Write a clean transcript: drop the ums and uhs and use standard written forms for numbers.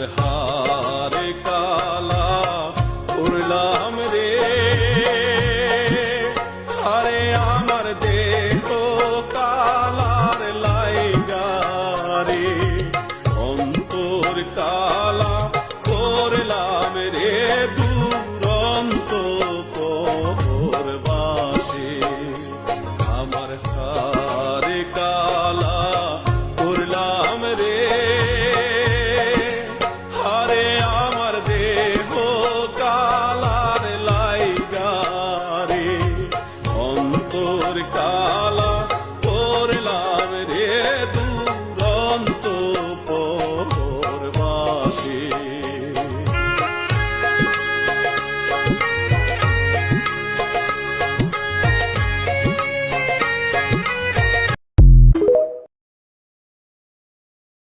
আমার হারে কালা করলাম রে, আরে আমার দেহ কালার লাইগা রে, অন্তর কালা করলাম রে দুরন্ত পরবাসে। আমার হারে কালা করলাম রে, আরে আমার দেহ কালার লাইগা রে, অন্তর কালা করলাম রে।